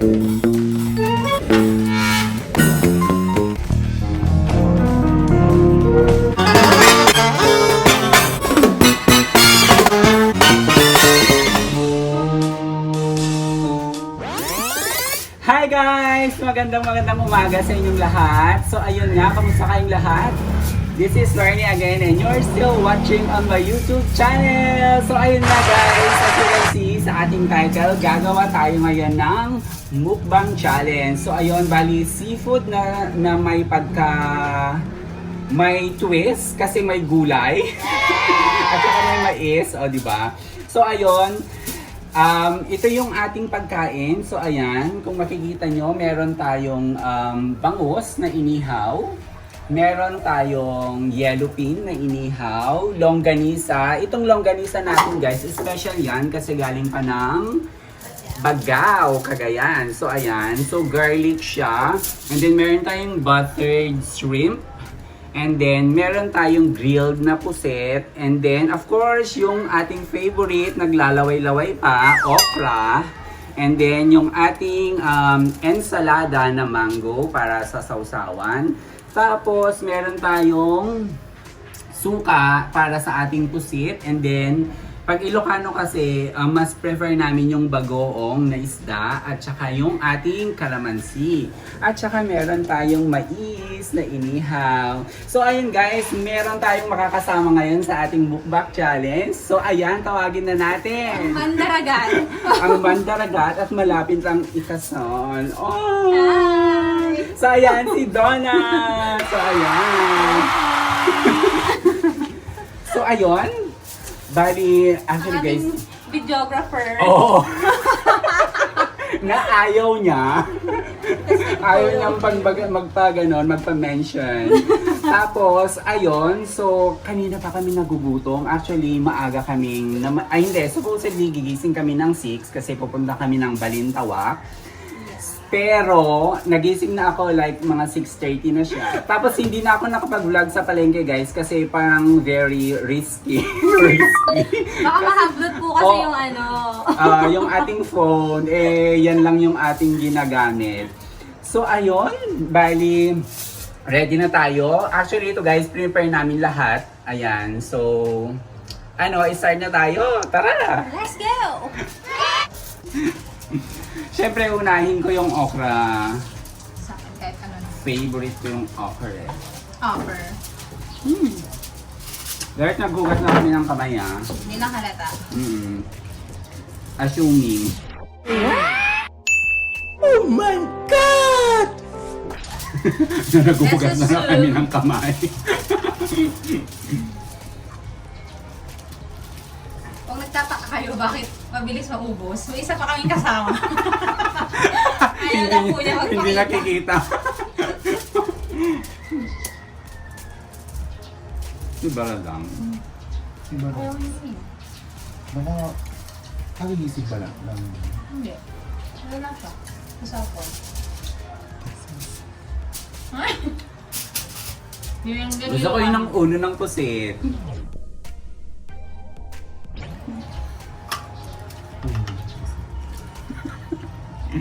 Hi guys! Magandang umaga sa inyong lahat. So ayun nga, kamusta kayong lahat? This is Ylarn again and you're still watching on my YouTube channel. So ayun nga guys, as you can see sa ating title, gagawa tayo ngayon ng mukbang challenge. So ayun, bali seafood na may twist kasi may gulay. At saka may mais, o diba? So ayun, ito yung ating pagkain. So ayan, kung makikita nyo, meron tayong bangus na inihaw. Meron tayong yellow pin na inihaw. Longganisa. Itong longganisa natin guys, special yan kasi galing pa ng Bagao, Cagayan. So ayan, so garlic siya. And then meron tayong buttered shrimp. And then, meron tayong grilled na puset. And then, of course, yung ating favorite, naglalaway-laway pa, okra. And then, yung ating ensalada na mango para sa sausawan. Tapos, meron tayong suka para sa ating pusit. And then, pag Ilocano kasi, mas prefer namin yung bagoong na isda at saka yung ating kalamansi. At saka meron tayong mais na inihaw. So ayun guys, meron tayong makakasama ngayon sa ating mukbang challenge. So ayan, tawagin na natin. Ang mandaragat. Ang mandaragat at malapit lang ikasal. Oh! Hi! So ayan, si Donna! So ayan. So ayun. Bali, actually guys, videographer. oo. Na ayaw niya. Ayaw niyang magpa-mention. Tapos, ayun, so kanina pa kami nagugutom. Actually, maaga kaming, hindi, supposedly gigising kami ng 6 kasi pupunta kami ng Balintawak. Pero, nagising na ako like mga 6:30 na siya. Tapos, hindi na ako nakapag-vlog sa palengke guys kasi parang very risky. Baka mahablot po kasi yung ano. Yung ating phone, yan lang yung ating ginagamit. So, ayun, bali, ready na tayo. Actually, ito guys, prepare namin lahat. Ayan, so, start na tayo. Tara! Let's go! Siyempre, unahin ko yung okra. Sa akin kahit ano. Favorite ko yung okra eh. Offer. Dahil naghugas na kami ng kamay ah. Hindi lang halata. Assuming. Oh my God! Naghugas na kami ng kamay. Kung nagtataka kayo, bakit mabilis maubos? May isa pa kaming kasama. Ayaw lang po niya magpakita. Hindi nakikita. Si Bara lang. Si Bara. Ayaw niya. Baka, kagigisig ba lang? Hindi. Ano lang siya? Usapon. Yung ganyan. Gusto ko yun ang uno ng pusit.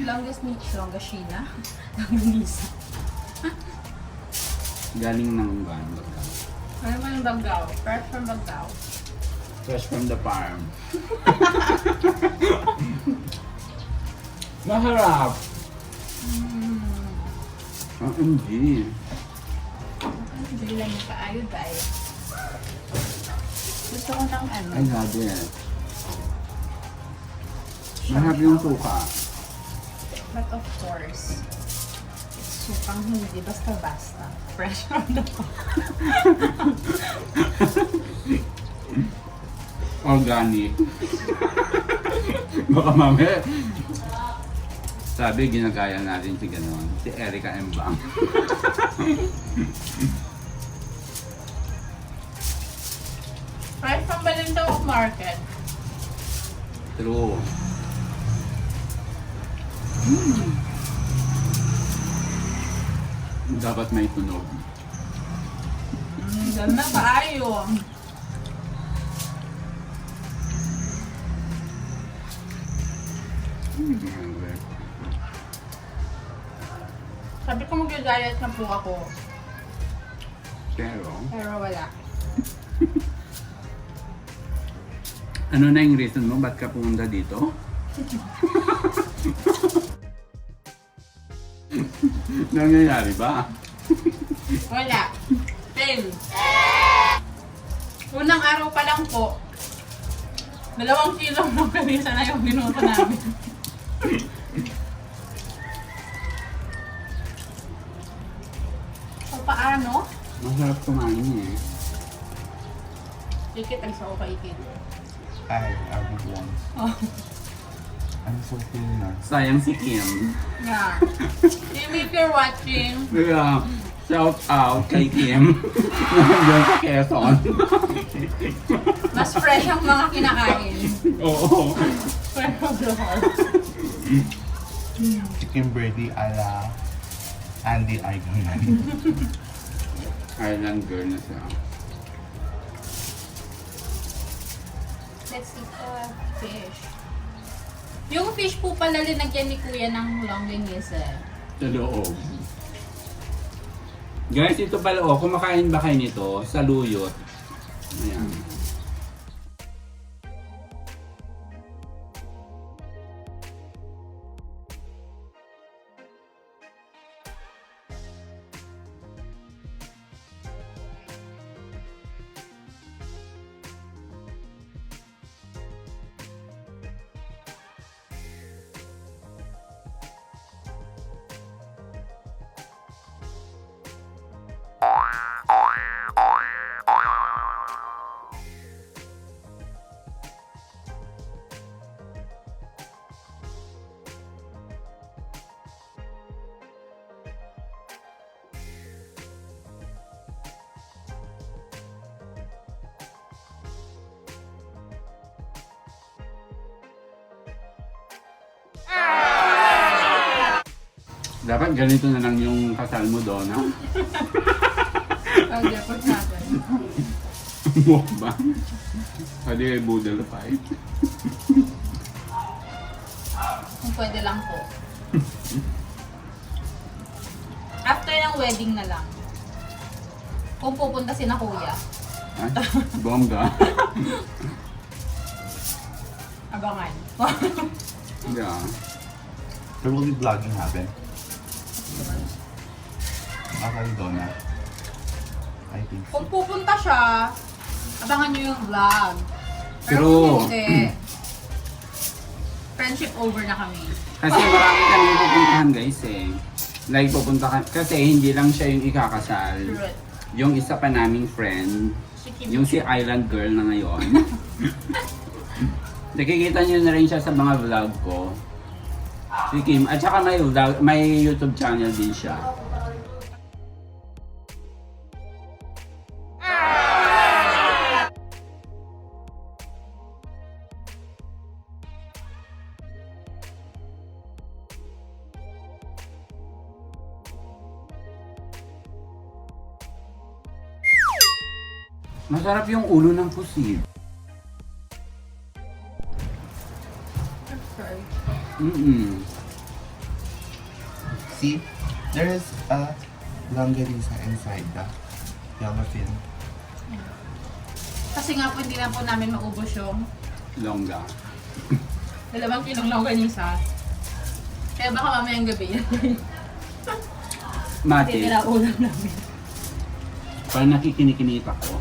Longest niche, longest Sheena. Longest. Galing ng van. Ano man yung Bagao? Fresh from Bagao. Fresh from the farm. Maharap! Ang hindi. Bili lang yung kaayod ba eh. Gusto ko ng ano. I love it. Maharap yung suka. But of course, sukang hindi basta-basta. Fresh from the farm. Organic. Baka mamaya. Sabi, ginagaya natin si gano'n. Si Erica Mbang. Fresh from Balintawak Market. True. Dapat may tunog. Ganda kaayo. Sabi ko mag-diet na po ako. Pero, Pero wala. ano na yung reason mo? Ba't ka pumunta dito? Nangyayari ba? Wala. Fail. Unang araw pa lang po, 2 kilo ng kanisa na yung binuto namin. So, paano? Masarap kumain eh. Ikit, ang sa ka ikit. I would want. Oh, I'm so full na. Sayang si Kim. yeah. Kim, if you're watching, Kaya, shout out kay Kim. Nandun sa Quezon. mas fresh ang mga kinakain. Oo. Fresh of the heart. Chicken birdie ala Andy Igonan. Island girl na siya. Let's eat the fish. Yung fish po pala linagyan ni Kuya ng longganisa. Sa loob. Guys, ito pala oh, kumakain ba kayo nito sa luyot? Ayan. Dapat ganito na lang yung kasal mo doon, ha? Ang depot natin. Mukbang. Pwede ay boodle fight. Kung pwede lang po. After ng wedding na lang. Kung pupunta si na Kuya. Ay, bongga. Abangan. Yeah. Where will the vlogging happen? Makaldona. I think so. Kung pupunta siya, abangan niyo yung vlog. Pero True. kung hindi, friendship over na kami. Kasi marami kami pupuntahan guys eh. Like pupunta ka, kasi hindi lang siya yung ikakasal. Correct. Yung isa pa naming friend, Si Kim. yung si Island Girl na ngayon. Nakikita niyo na rin siya sa mga vlog ko. Si Kim, at saka may vlog, may YouTube channel din siya. Masarap yung ulo ng pusit. Sorry. See, there is a longanisa inside the yellowfin. Kasi nga po hindi na po namin maubos yung Longga. 2 kilong longganisa. Kaya baka mamayang gabi yan. Mati, Titira ulam namin. parang nakikinikinita ko.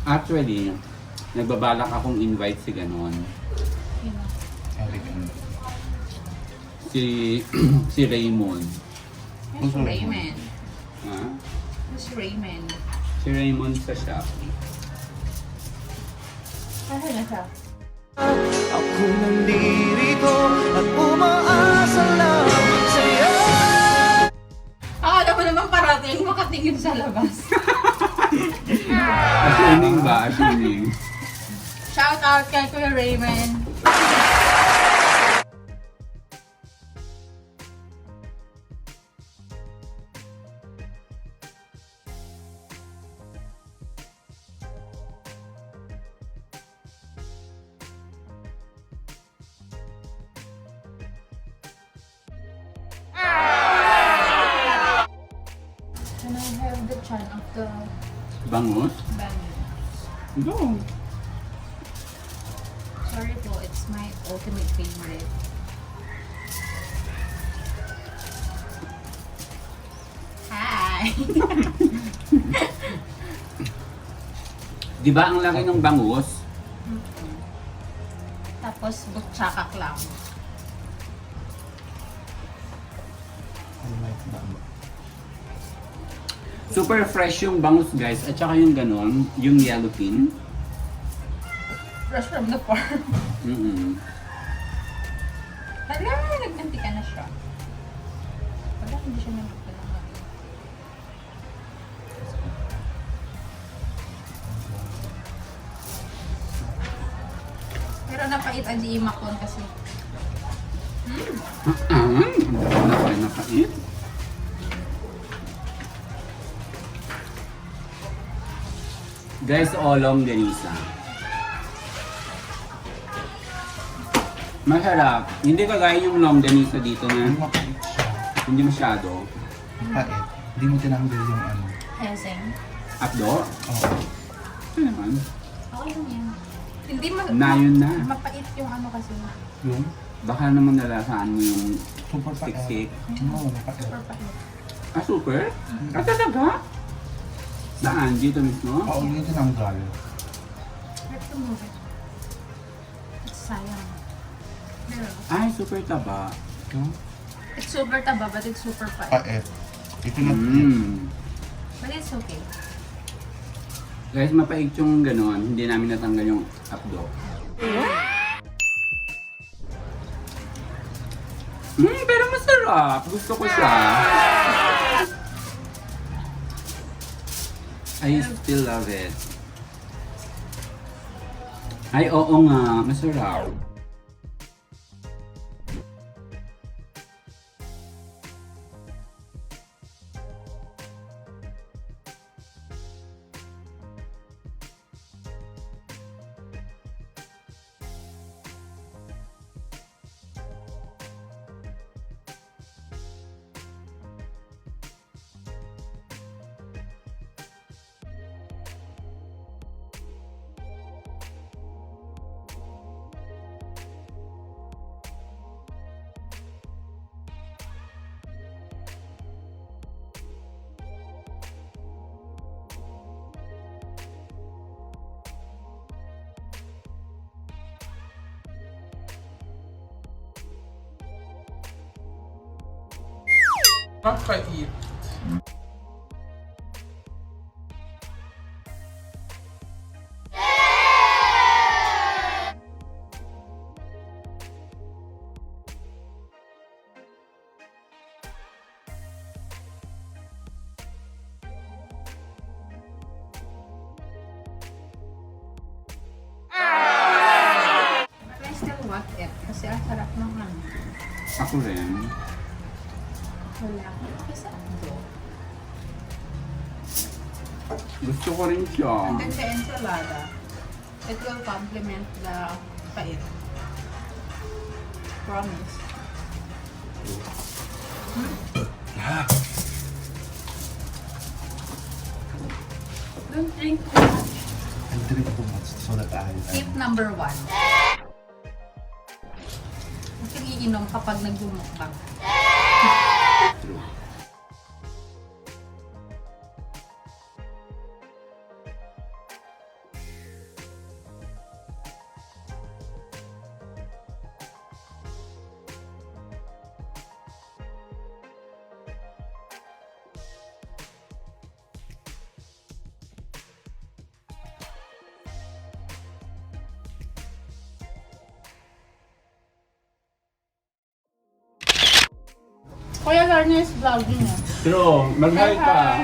Actually, nagbabalak akong invite si ganon. Elegant. Si si Raymond. Yes, Raymond. Ha? si Raymond. Si Raymond sa shop. Ano na siya? Ako nandirito at umaasa lamang sa'yo. Akala ko naman parating makatingin sa labas. Assuming ba? Assuming. Shout out kay Kuya Raymond. Can I have the chan of the Bangus? bangos? Go. Sorry po, it's my ultimate favorite. Hi! Di ba ang laki ng bangus? Tapos butchakak lang. Ano may tama? Super fresh yung bangus guys. At saka yung ganon, yung yellow pin. Fresh from the farm. Hala, nagmantika na siya. Wala, hindi siya nagmantika na. Pero napait ang di imakon kasi. Napait. Guys, olong ganisa. Masarap. Hindi kagaya yung longganisa dito na Mapait siya. hindi masyado. Mapait. Hindi mo tinanggal yung ano. Heseng. Apdo? Oo. Ano naman? Okay lang yan. Hindi Na yun na. mapait yung ano kasi. Yung Baka naman nalasaan mo yung super pait. siksik. No, mapait. Super pait. Ah, super? Ah, talaga? Saan? Dito mismo? Oo, yung tinanggal. Let's remove it. It's sayang. Pero, Ay, super taba. Yung it's super taba but it's super pait. pait. Ito na pait. But it's okay. Guys, mapait yung ganon. Hindi namin natanggal yung apdo. Pero masarap. Gusto ko siya. I still love it. Ay, oo nga. Masarap. Mapait. But I still want it kasi ang sarap ng ano. Ako rin. Wala ko kasi ando. Gusto ko rin siya. And then the ensalada, it will complement the pait. Promise. Don't drink too much. I drink too much so that Tip number 1. Huwag kang iinom kapag nagbumukbang. True. Kuya Ylarn is vlogging eh. True, mag-hi ka.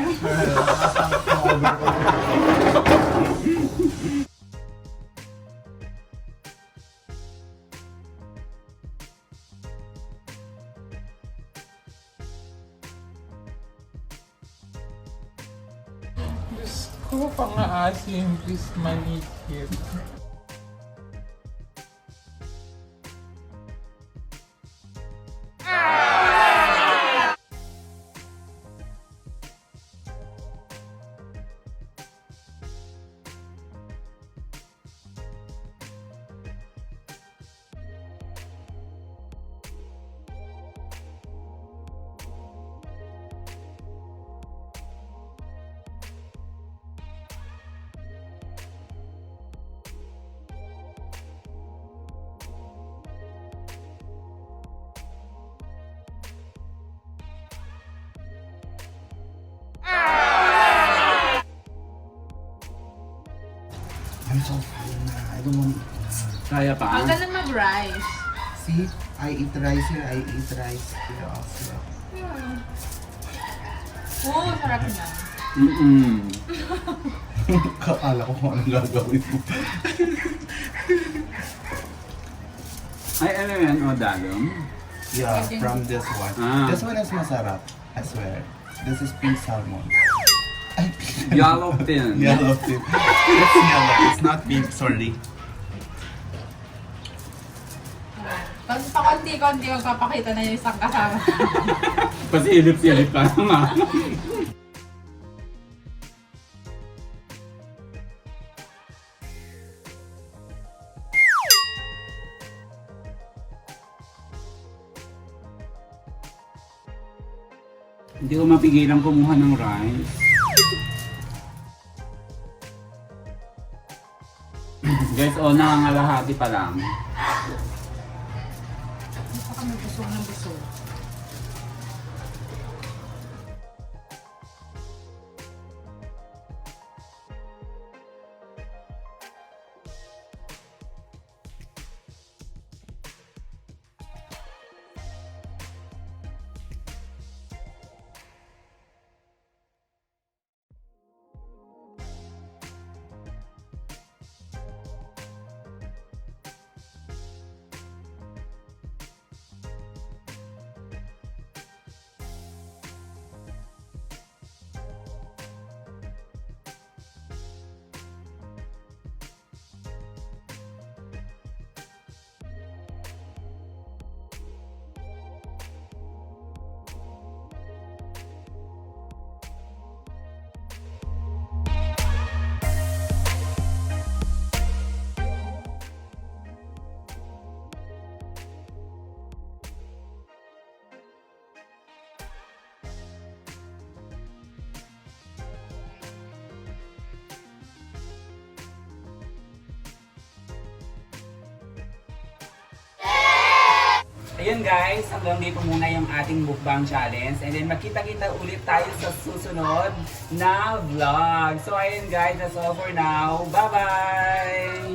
Diyos ko, pang-aasim, please malikit. I'm so full na. I don't want. Kaya pa? Huwag ka na mag-rice. See, I eat rice here. I eat rice here also. Oo, sarap na. Kakala ko kung anong gagawin mo. Ay, ano yan? O, dalong? Yeah, from this one. Ah. This one is masarap. I swear. This is pink salmon. Ay, pink. Yellow fin. Yellow pink. It's yellow. It's not pink. Sorry. Pag pakonti-konti magpapakita na yung isang kasama. Pasilip-silip ka naman. Hindi ko mapigilan kumuha ng rice. Guys, nangangalahati pa lang. Baka may busog ng busog. Ayun guys, hanggang dito muna yung ating mukbang challenge. And then magkita-kita ulit tayo sa susunod na vlog. So ayun guys, that's all for now. Bye-bye!